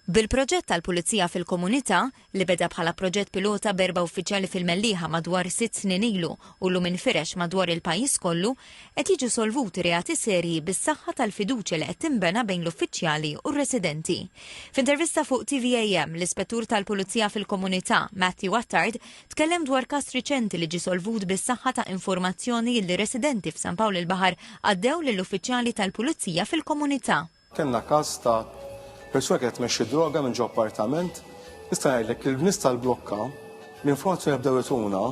Bil-proġett tal-Pulizija fil-Komunità li beda bħala proġett pilota berba uffiċjali fil-Mellieħa madwar 6 snin ilu u llum infirex madwar il-pajjiż kollu, qed jiġu solvuti reati serji bis-saħħa tal-fiduċja li qed tinbena bejn l-uffiċjali u r-residenti. F'intervista fuq TVAM, l-Ispettur tal-Pulizija fil-Komunità, Matthew Attard, tkellem dwar każ riċenti li ġie solvut bis-saħħa ta' informazzjoni li residenti f'San Pawl il-Baħar għaddew lill-uffiċjali tal-Pulizija fil-Komunità. Kenna każ ta' persuna kienet tmexxi droga minn ġo appartament, nista' ngħidlek il-nies tal-blokka l-informazzjoni bdew ituna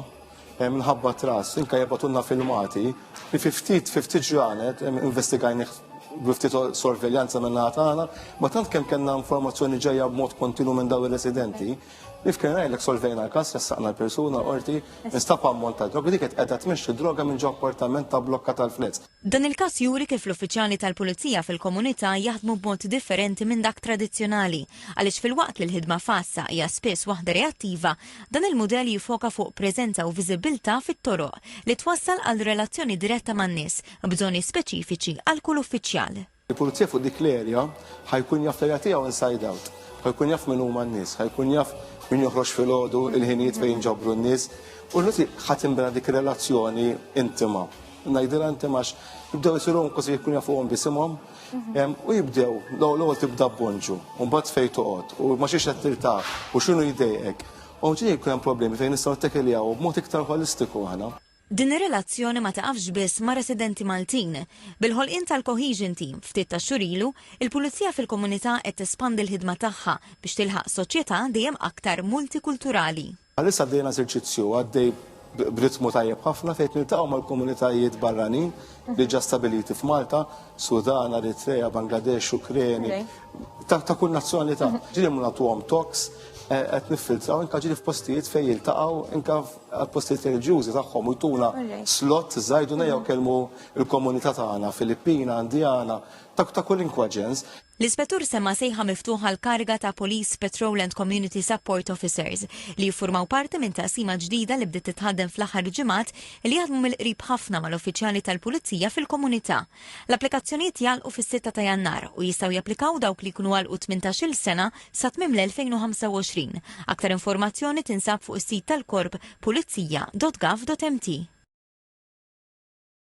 minħabba tras, inka jibgħatulna filmati li fi ftit ġranet investigajni b'ftit sorveljanza minn tagħna, ma tant kemm kellna informazzjoni ġejja b'mod kontinu minn dawn ir-residenti, li fkien ngħidlek solvejna l-każ ressaqna l-persuna qorti nistab ammont ta' droga dik qed qiegħda tmexxi droga minn ġo appartament ta' blokka tal-flets. Dan il-każ juri kif l-uffiċjali tal-Pulizija fil-Komunità jaħdmu b'mod differenti minn dak tradizzjonali, għaliex fil-waqt li l-ħidma fassa hija spiss waħda reattiva, dan il-mudell jifoka fuq preżenza u viżibilità fit-toroq li twassal għal relazzjoni diretta man-nies b'żoni speċifiċi għal kull uffiċjal. Il-Pulizija fuq dik l-erja ħajkun jaf l-erja inside out, ħajkun jaf min huma n-nies, ħajkun jaf min joħroġ fil-għodu, il-ħinijiet fejn ġabru n-nies, u l-nuti ħatimbena dik relazzjoni intima. Najdira intimax, jibdew jisirum kosì jkun jafuhom bisimhom, u jibdew, l-ewwel tibda b'bonġu, u mbagħad fejn toqgħod, u ma xiex qed tirtaħ, u x'inhu jdejqek. U ġej jkun hemm problemi fejn nistgħu ntekkeljaw b'mod iktar holistiku aħna. Din ir-relazzjoni ma taqafx biss ma' residenti Maltin. Bil-ħolqien tal-Cohesion Team ftit ta' xurilu, il-Pulizija fil-Komunità qed tespandi l-ħidma tagħha biex tilħaq soċjetà dejjem aktar multikulturali. Għalissa għaddejna eżerċizzju għaddej b'ritmu tajjeb ħafna fejn niltaqgħu mal-komunitajiet barranin li ġa stabiliti f'Malta, Sudan, Eritrea, Bangladesh, Ukreni, ta' kull nazzjonalità. Ġieli nagħtuhom talks qed niffiltraw inka ġieli f'postijiet fejn jiltaqgħu inka postijiet reliġjużi tagħhom u jtuna slot żgħiduna jew kellmu l-komunità tagħna Filippina, Indjana, ta' kull inkwaġenz. L-Ispettur semma sejħa miftuħa l-kariga ta' Police Patrol and Community Support Officers li jiffurmaw parti minn taqsima ġdida li bdiet titħaddem fl-aħħar ġimgħat li jaħdmu mill-qrib ħafna mal-uffiċjali tal-Pulizija fil-Komunità. L-applikazzjonijiet jalqu fis-6 ta' Jannar u jistgħu japplikaw dawk li jkunu għalqu 18-il sena sa tmiem l-2025. Aktar informazzjoni tinsab fuq is-sit tal-korp pulizija.gov.mt.